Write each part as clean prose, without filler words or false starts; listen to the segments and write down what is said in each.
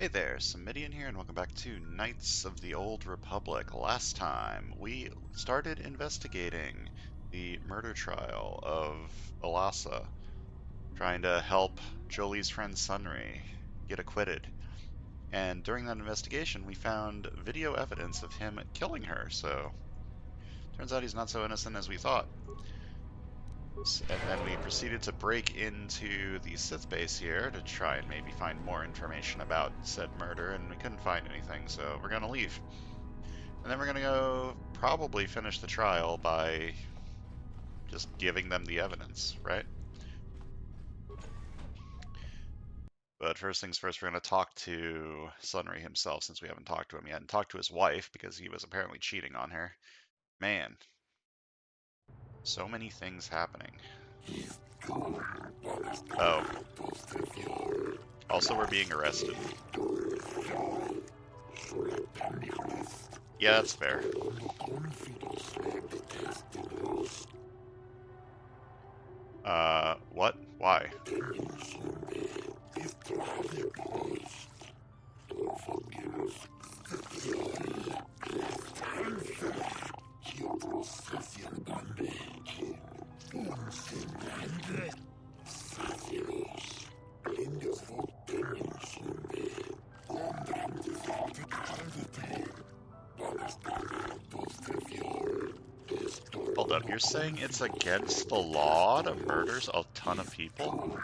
Hey there, Samitian here, and welcome back to Knights of the Old Republic. Last time, we started investigating the murder trial of Alasa, trying to help Jolie's friend Sunry get acquitted. And during that investigation, we found video evidence of him killing her, so turns out he's not so innocent as we thought. And then we proceeded to break into the Sith base here to try and maybe find more information about said murder, and we couldn't find anything, so we're gonna leave. And then we're gonna go probably finish the trial by just giving them the evidence, right? But first things first, we're gonna talk to Sunry himself since we haven't talked to him yet, and talk to his wife because he was apparently cheating on her. Man, so many things happening. Oh, also we're being arrested. Yeah, that's fair. What? Why? Hold up, you're saying it's against the law to murder a ton of people?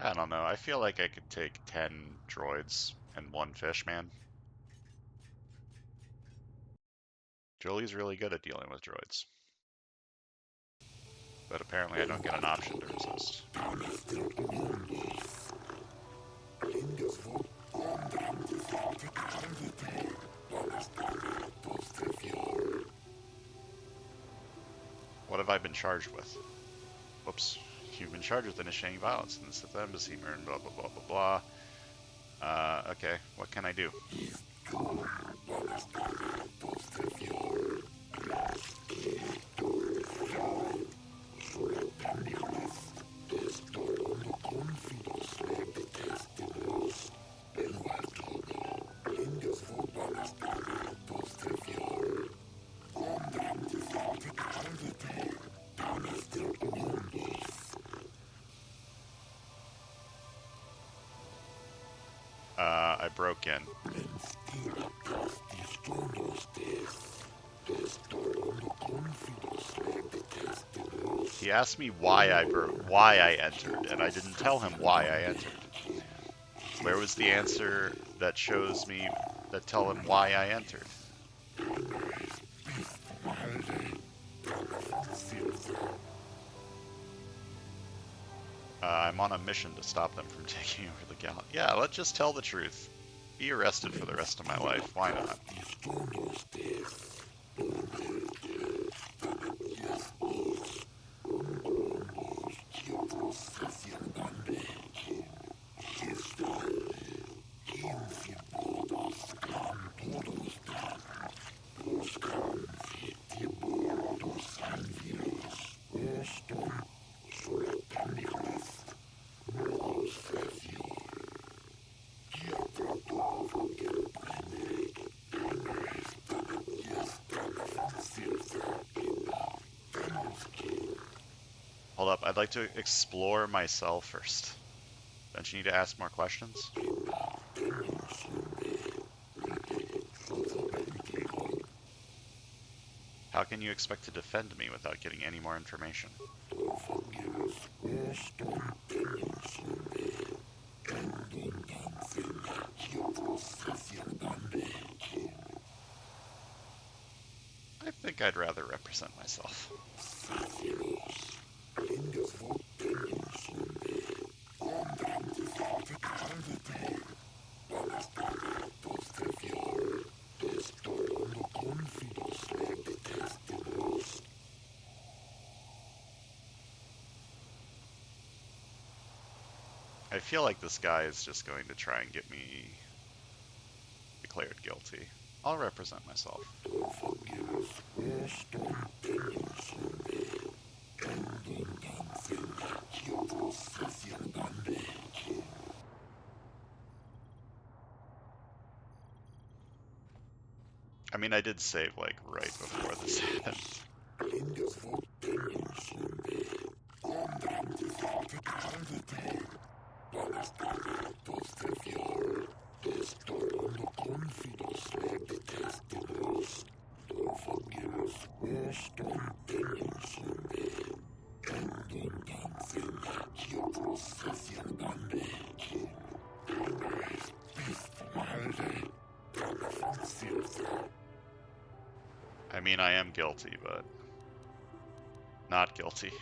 I don't know. I feel like I could take 10 droids and one fish, man. Jolie's really good at dealing with droids. But apparently I don't get an option to resist. What have I been charged with? Whoops. You've been charged with initiating violence in the Sith Embassy, and blah blah blah blah blah. Okay, what can I do? I broke in. He asked me why I entered, and I didn't tell him why I entered. Where was the answer that shows me, that tell him why I entered? I'm on a mission to stop them from taking over the galaxy. Yeah, let's just tell the truth. Be arrested for the rest of my life. Why not? Hold up, I'd like to explore myself first. Don't you need to ask more questions? How can you expect to defend me without getting any more information? I think I'd rather represent myself. I feel like this guy is just going to try and get me declared guilty. I'll represent myself. I mean, I did save, like, right before this happened. I mean, I am guilty, but not guilty.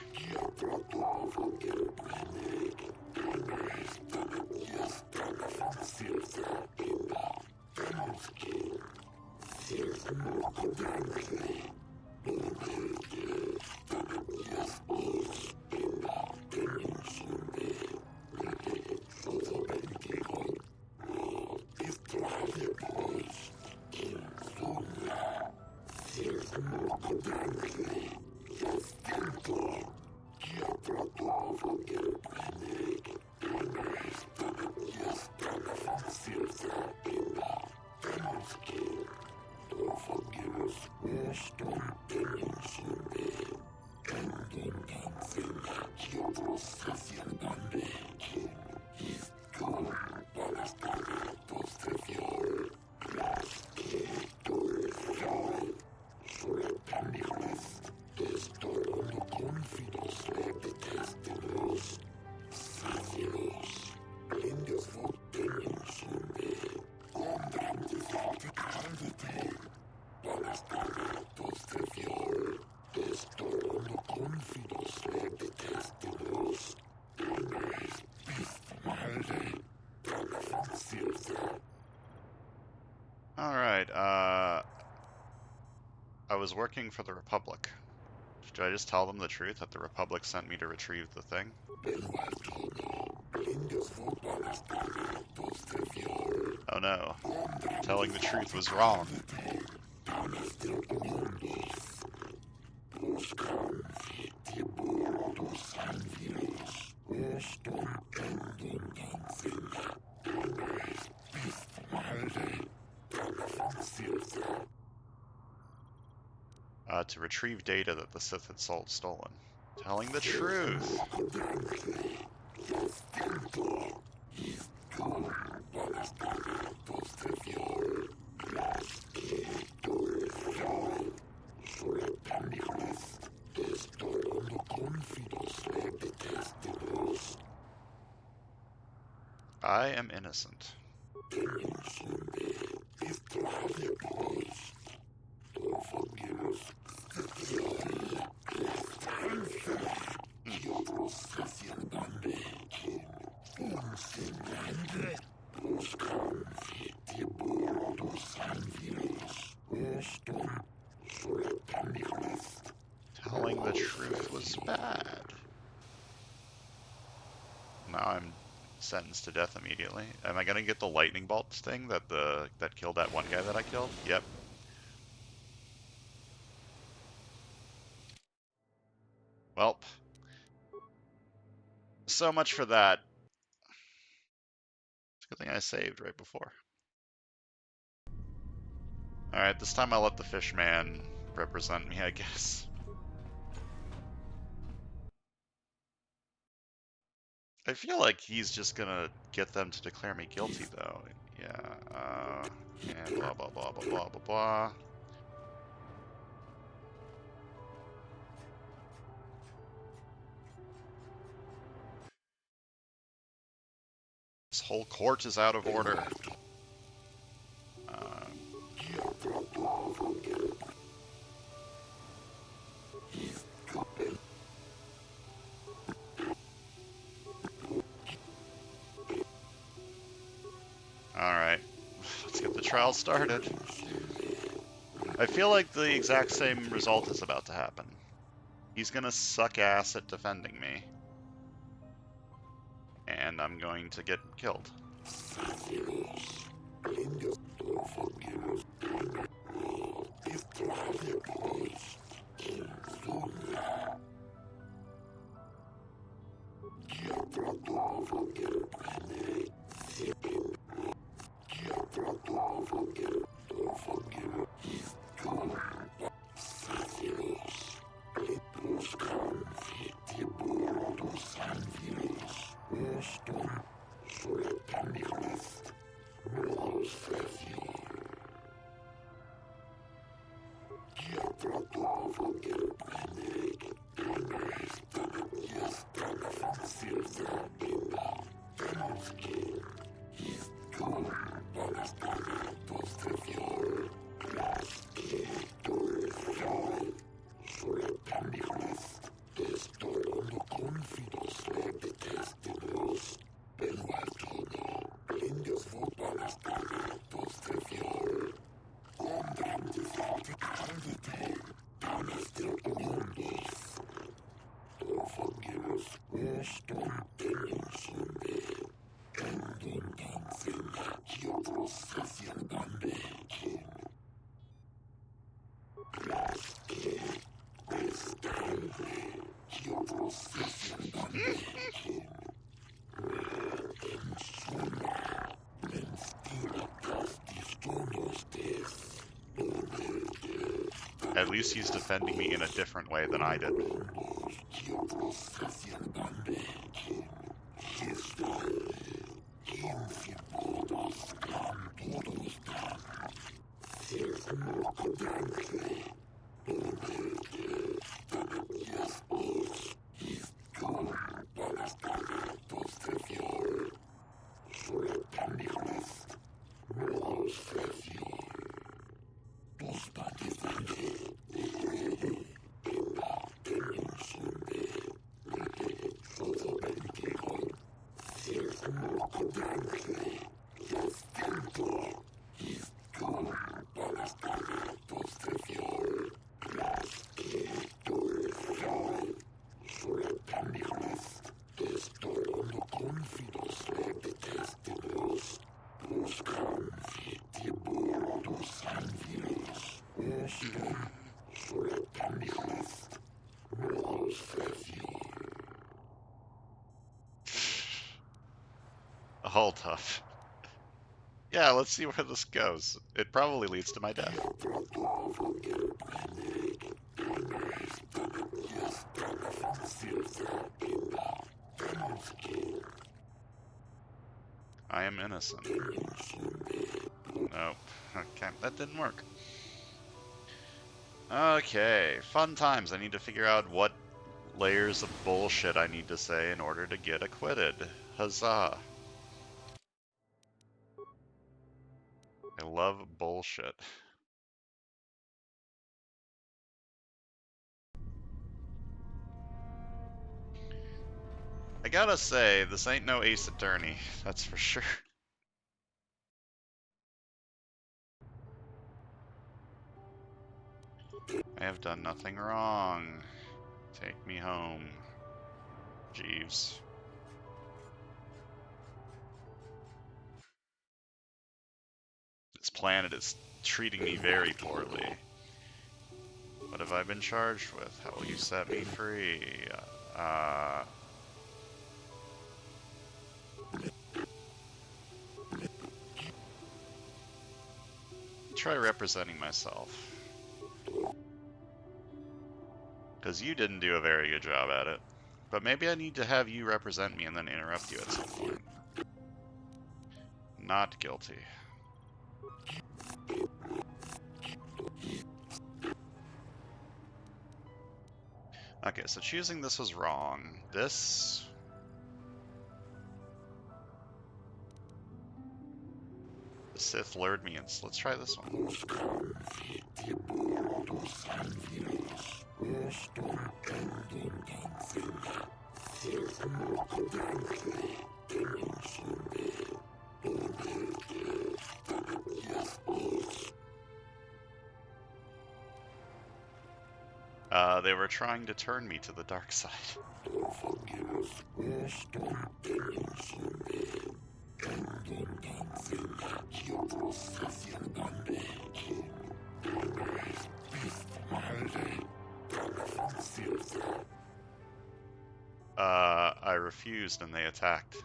Alright, I was working for the Republic. Should I just tell them the truth, that the Republic sent me to retrieve the thing? Oh no. Telling the truth was wrong. To retrieve data that the Sith had stolen. Telling the truth. I am innocent. Telling the truth was bad. Now I'm sentenced to death immediately. Am I gonna get the lightning bolt thing that killed that one guy that I killed? Yep. Welp. So much for that. It's a good thing I saved right before. Alright, this time I'll let the fishman represent me, I guess. I feel like he's just gonna get them to declare me guilty, though. Yeah, and blah, blah, blah, blah, blah, blah, blah. This whole court is out of order. Uh, Alright, let's get the trial started. I feel like the exact same result is about to happen. He's gonna suck ass at defending me. And I'm going to get killed. At least he's defending me in a different way than I did. Hold up. Yeah, let's see where this goes. It probably leads to my death. I am innocent. Nope. Okay, that didn't work. Okay, fun times. I need to figure out what layers of bullshit I need to say in order to get acquitted. Huzzah. I love bullshit. I gotta say, this ain't no Ace Attorney, that's for sure. I have done nothing wrong. Take me home, Jeeves. This planet is treating me very poorly. What have I been charged with? How will you set me free? Try representing myself. Because you didn't do a very good job at it. But maybe I need to have you represent me and then interrupt you at some point. Not guilty. Okay, so choosing this was wrong. This... Sith lured me in. Let's try this one. They were trying to turn me to the dark side. I refused and they attacked.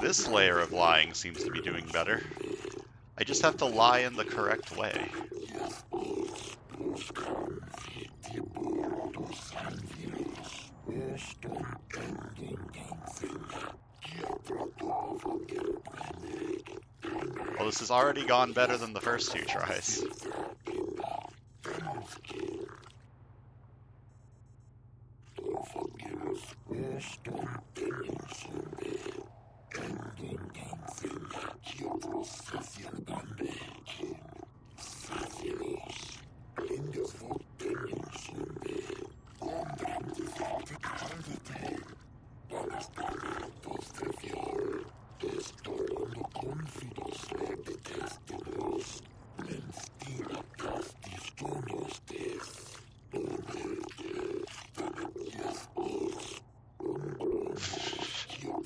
This layer of lying seems to be doing better. I just have to lie in the correct way. Well, this has already gone better than the first two tries.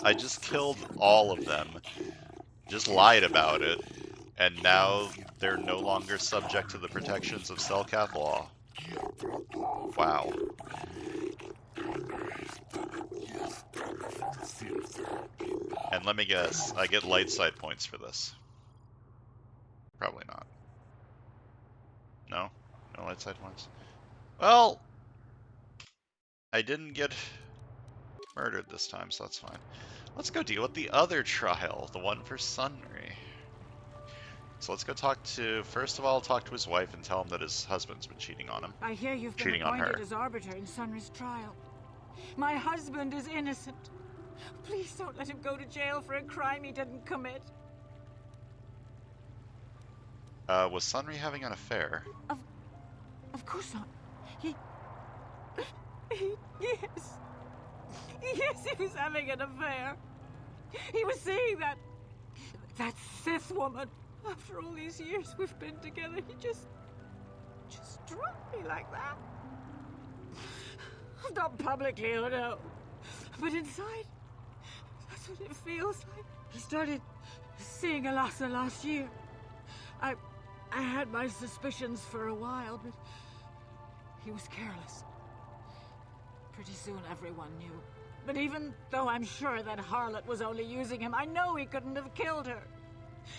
I just killed all of them, just lied about it, and now they're no longer subject to the protections of Selkath law. Wow. And let me guess, I get light side points for this. Probably not. No? No light side points? Well, I didn't get murdered this time, so that's fine. Let's go deal with the other trial, the one for Sunry. So let's go talk to, first of all, talk to his wife and tell him that his husband's been cheating on him. I hear you've been appointed as arbiter in Sunry's trial. My husband is innocent. Please don't let him go to jail for a crime he didn't commit. Was Sunry having an affair? Of course not. Yes. Yes, he was having an affair. He was seeing that Sith woman. After all these years we've been together, he just dropped me like that. Not publicly, oh no. But inside, that's what it feels like. He started seeing Alasa last year. I had my suspicions for a while, but he was careless. Pretty soon everyone knew. But even though I'm sure that harlot was only using him, I know he couldn't have killed her.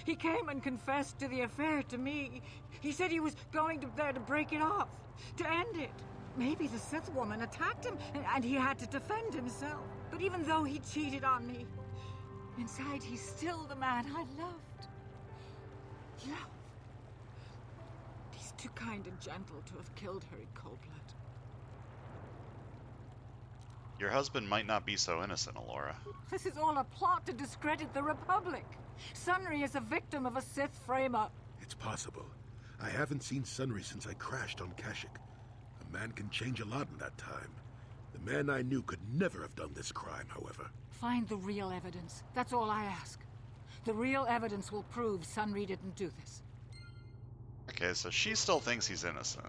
He came and confessed to the affair to me. He said he was going there to break it off, to end it. Maybe the Sith woman attacked him, and he had to defend himself. But even though he cheated on me, inside he's still the man I loved. Love. He's too kind and gentle to have killed her in cold blood. Your husband might not be so innocent, Alora. This is all a plot to discredit the Republic. Sunry is a victim of a Sith frame-up. It's possible. I haven't seen Sunry since I crashed on Kashyyyk. A man can change a lot in that time. The man I knew could never have done this crime, however. Find the real evidence. That's all I ask. The real evidence will prove Sunry didn't do this. Okay, so she still thinks he's innocent,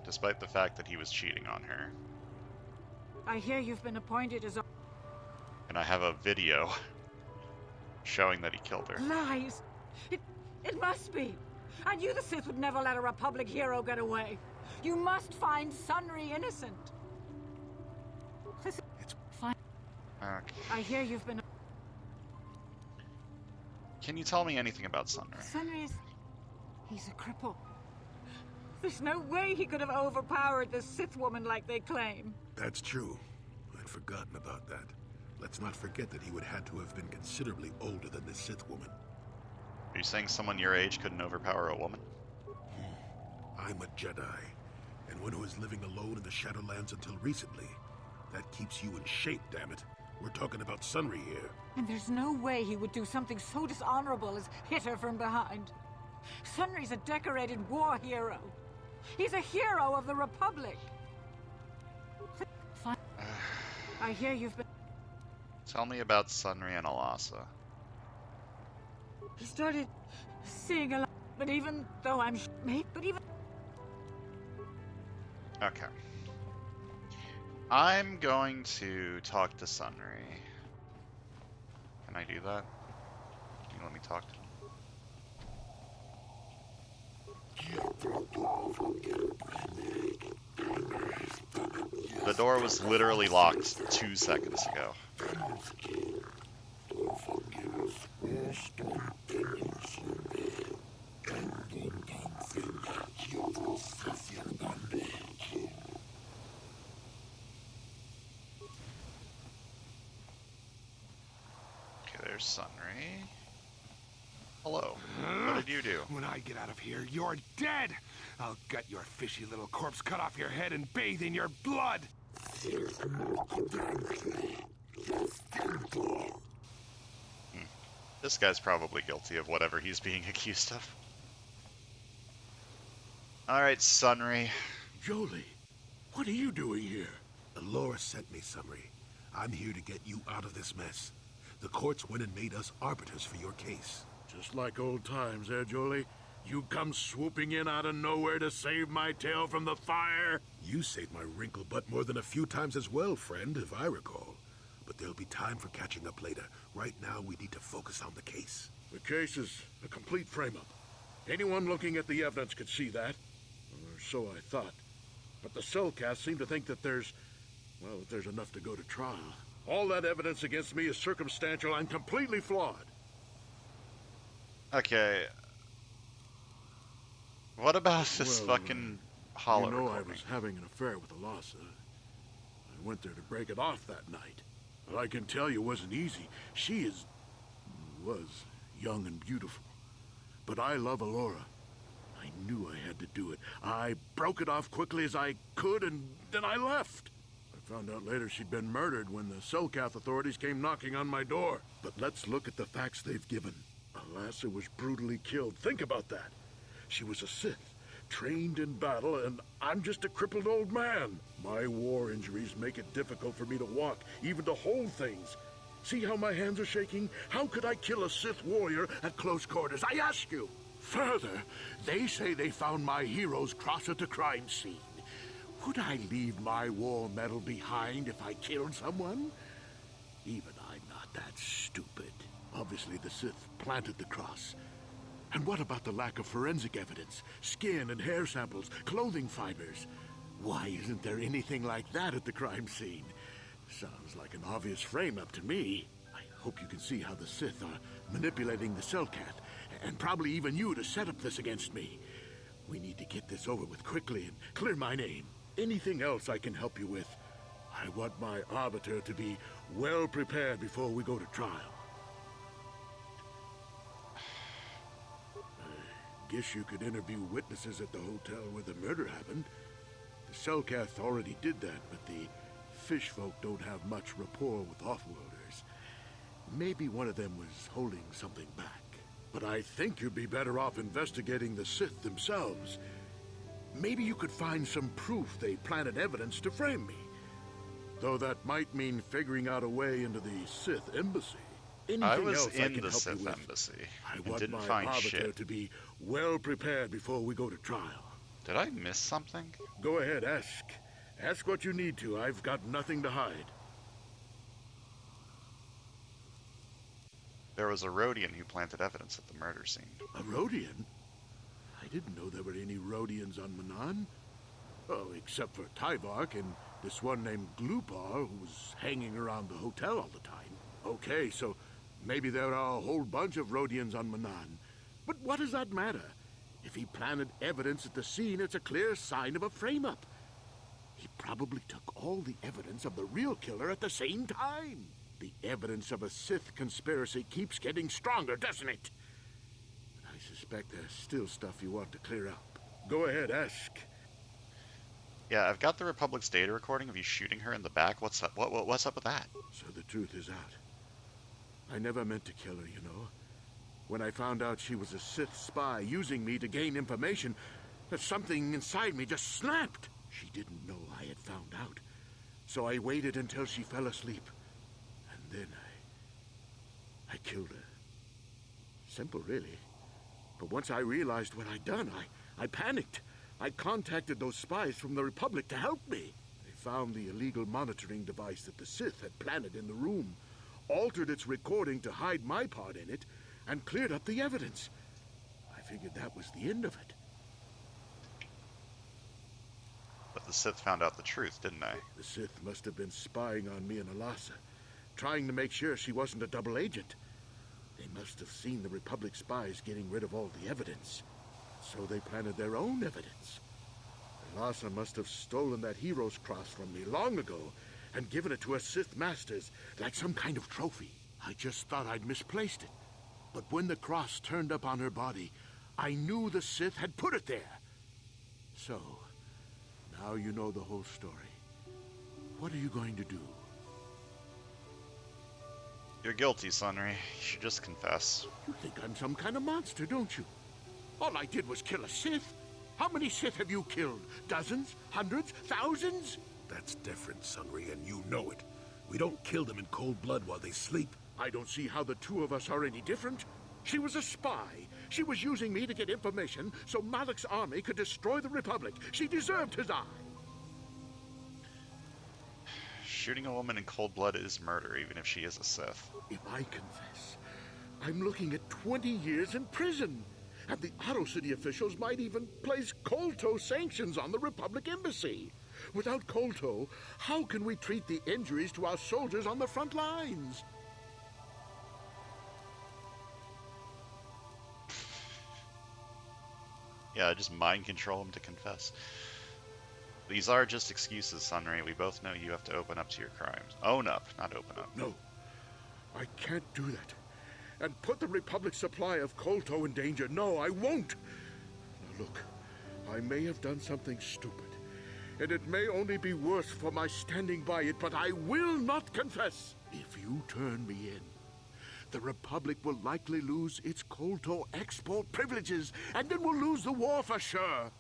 despite the fact that he was cheating on her. I hear you've been appointed as a... And I have a video showing that he killed her. Lies! It must be! I knew the Sith would never let a Republic hero get away. You must find Sunry innocent. It's fine. Okay. I hear you've been... Can you tell me anything about Sunry? Sunry is... He's a cripple. There's no way he could have overpowered the Sith woman like they claim. That's true. I'd forgotten about that. Let's not forget that he would have to have been considerably older than this Sith woman. Are you saying someone your age couldn't overpower a woman? I'm a Jedi, and one who was living alone in the Shadowlands until recently. That keeps you in shape, damn it. We're talking about Sunry here. And there's no way he would do something so dishonorable as hit her from behind. Sunry's a decorated war hero. He's a hero of the Republic. Fine. I hear you've been... Tell me about Sunry and Alasa. He started seeing a lot, but even though I'm... Okay. I'm going to talk to Sunry. Can I do that? Can you let me talk to him? The door was literally locked 2 seconds ago. Okay, there's Sunry. Hello. What did you do? When I get out of here, you're dead! I'll gut your fishy little corpse, cut off your head, and bathe in your blood! This guy's probably guilty of whatever he's being accused of. Alright, Sunry. Jolie, what are you doing here? Alora sent me, Sunry. I'm here to get you out of this mess. The courts went and made us arbiters for your case. Just like old times, eh, Jolie? You come swooping in out of nowhere to save my tail from the fire? You saved my wrinkle butt more than a few times as well, friend, if I recall. But there'll be time for catching up later. Right now, we need to focus on the case. The case is a complete frame-up. Anyone looking at the evidence could see that. Or so I thought. But the Cellcast seem to think that there's enough to go to trial. All that evidence against me is circumstantial and completely flawed. Okay. What about this fucking hollow You know I recording? was having an affair with Alasa. I went there to break it off that night. But I can tell you it wasn't easy. She was young and beautiful. But I love Alora. I knew I had to do it. I broke it off quickly as I could, and then I left. I found out later she'd been murdered when the Selkath authorities came knocking on my door. But let's look at the facts they've given. Alasa was brutally killed. Think about that. She was a Sith, trained in battle, and I'm just a crippled old man. My war injuries make it difficult for me to walk, even to hold things. See how my hands are shaking? How could I kill a Sith warrior at close quarters? I ask you. Further, they say they found my hero's cross at the crime scene. Would I leave my war medal behind if I killed someone? Even I'm not that stupid. Obviously, the Sith planted the cross. And what about the lack of forensic evidence? Skin and hair samples, clothing fibers. Why isn't there anything like that at the crime scene? Sounds like an obvious frame-up to me. I hope you can see how the Sith are manipulating the Selkath, and probably even you to set up this against me. We need to get this over with quickly and clear my name. Anything else I can help you with? I want my arbiter to be well prepared before we go to trial. I guess you could interview witnesses at the hotel where the murder happened. The Selkath already did that, but the fish folk don't have much rapport with offworlders. Maybe one of them was holding something back. But I think you'd be better off investigating the Sith themselves. Maybe you could find some proof they planted evidence to frame me. Though that might mean figuring out a way into the Sith embassy. Anything I was else I in can the help Sith you with? embassy I and want didn't my find arbiter shit. to be well prepared before we go to trial. Did I miss something? Go ahead, ask. Ask what you need to. I've got nothing to hide. There was a Rhodian who planted evidence at the murder scene. A Rhodian? I didn't know there were any Rhodians on Manan. Oh, except for Tyvark and this one named Glupar who was hanging around the hotel all the time. Okay, so maybe there are a whole bunch of Rhodians on Manan. But what does that matter? If he planted evidence at the scene, it's a clear sign of a frame-up. He probably took all the evidence of the real killer at the same time. The evidence of a Sith conspiracy keeps getting stronger, doesn't it? But I suspect there's still stuff you want to clear up. Go ahead, ask. Yeah, I've got the Republic's data recording of you shooting her in the back. What's up? What's up with that? So the truth is out. I never meant to kill her, you know. When I found out she was a Sith spy using me to gain information, something inside me just snapped. She didn't know I had found out. So I waited until she fell asleep. And then I killed her. Simple, really. But once I realized what I'd done, I panicked. I contacted those spies from the Republic to help me. They found the illegal monitoring device that the Sith had planted in the room, altered its recording to hide my part in it, and cleared up the evidence. I figured that was the end of it. But the Sith found out the truth, didn't they? The Sith must have been spying on me and Alasa, trying to make sure she wasn't a double agent. They must have seen the Republic spies getting rid of all the evidence. So they planted their own evidence. Alasa must have stolen that hero's cross from me long ago and given it to her Sith masters like some kind of trophy. I just thought I'd misplaced it. But when the cross turned up on her body, I knew the Sith had put it there. So, now you know the whole story. What are you going to do? You're guilty, Sunry. You should just confess. You think I'm some kind of monster, don't you? All I did was kill a Sith. How many Sith have you killed? Dozens? Hundreds? Thousands? That's different, Sunry, and you know it. We don't kill them in cold blood while they sleep. I don't see how the two of us are any different. She was a spy. She was using me to get information so Malak's army could destroy the Republic. She deserved his eye. Shooting a woman in cold blood is murder, even if she is a Sith. If I confess, I'm looking at 20 years in prison. And the Otto City officials might even place Kolto sanctions on the Republic Embassy. Without Kolto, how can we treat the injuries to our soldiers on the front lines? Yeah, just mind control him to confess. These are just excuses, Sunray. We both know you have to open up to your crimes. Own up, not open up. No, I can't do that. And put the Republic's supply of Kolto in danger. No, I won't. Now look, I may have done something stupid, and it may only be worse for my standing by it, but I will not confess. If you turn me in, the Republic will likely lose its Kolto export privileges, and then we'll lose the war for sure.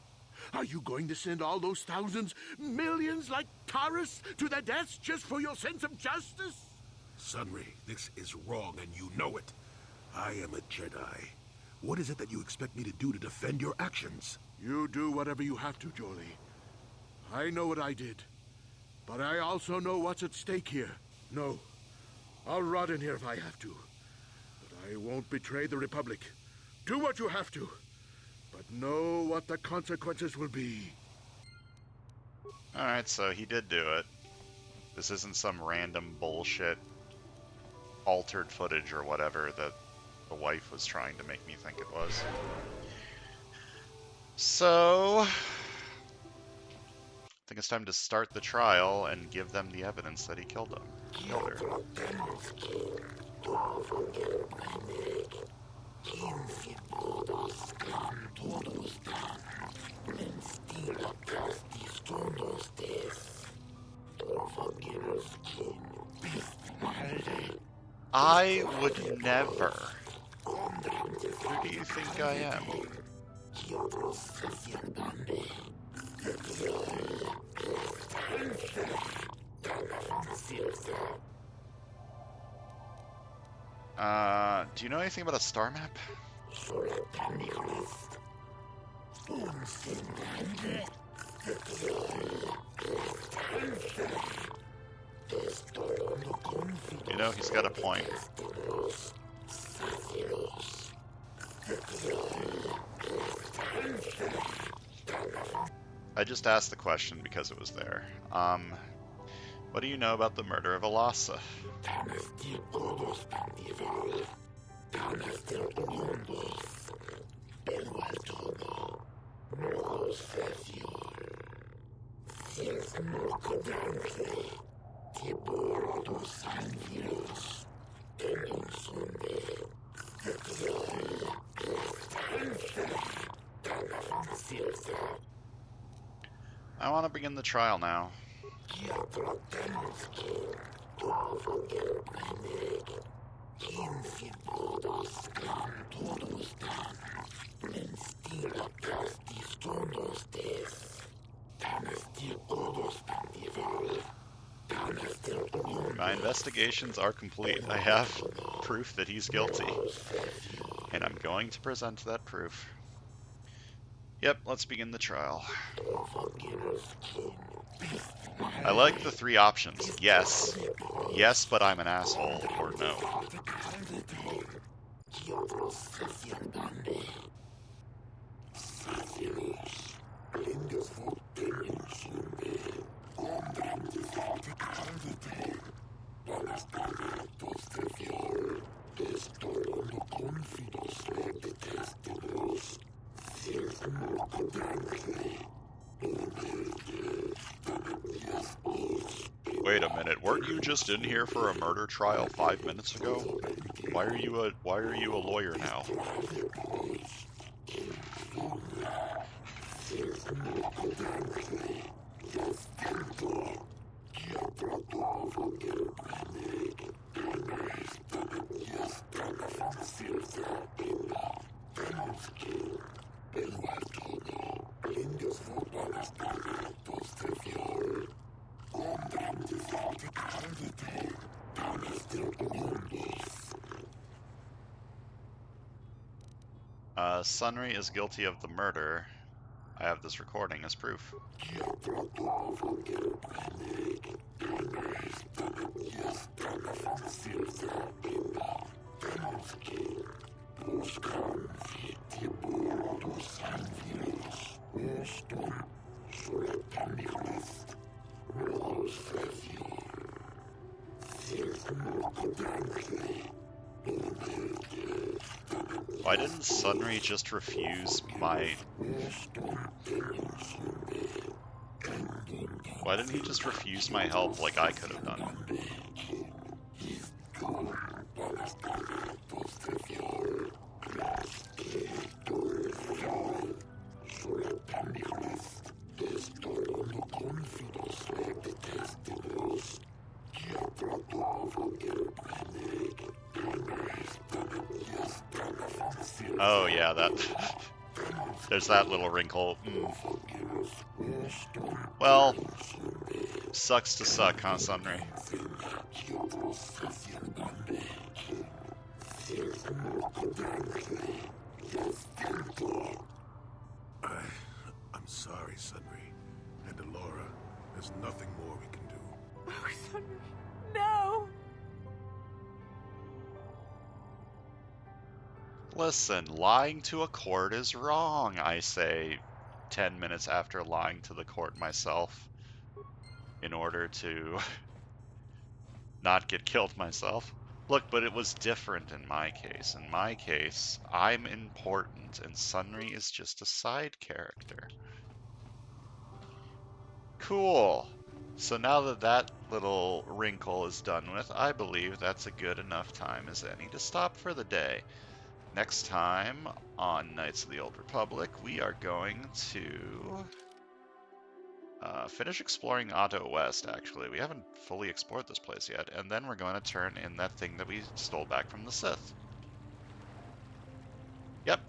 Are you going to send all those thousands, millions like Taurus to their deaths just for your sense of justice? Sunry, this is wrong, and you know it. I am a Jedi. What is it that you expect me to do to defend your actions? You do whatever you have to, Jolie. I know what I did, but I also know what's at stake here. No, I'll rot in here if I have to, but I won't betray the Republic. Do what you have to, but know what the consequences will be. Alright, so he did do it. This isn't some random bullshit altered footage or whatever that the wife was trying to make me think it was. So, I think it's time to start the trial and give them the evidence that he killed her. I would never. Who do you think I am? Do you know anything about a star map? You know, he's got a point. I just asked the question because it was there. What do you know about the murder of Alasa? I want to begin the trial now. My investigations are complete. I have proof that he's guilty, and I'm going to present that proof. Yep, let's begin the trial. I like the three options. Yes. Yes, but I'm an asshole, or no. Wait a minute, weren't you just in here for a murder trial 5 minutes ago? Why are you a lawyer now? Sunry is guilty of the murder. I have this recording as proof. Why didn't Sunry just refuse my... Why didn't he just refuse my help like I could have done? Oh yeah, that... There's that little wrinkle. Well, sucks to suck, huh, Sunry? I'm sorry, Sunry. And Alora, there's nothing more we can do. Oh, Sunray, no! Listen, lying to a court is wrong, I say 10 minutes after lying to the court myself in order to not get killed myself. Look, but it was different in my case. In my case, I'm important and Sunry is just a side character. Cool. So now that that little wrinkle is done with, I believe that's a good enough time as any to stop for the day. Next time on Knights of the Old Republic, we are going to finish exploring Otto West, actually. We haven't fully explored this place yet, and then we're going to turn in that thing that we stole back from the Sith. Yep.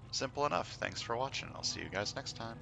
Simple enough. Thanks for watching. I'll see you guys next time.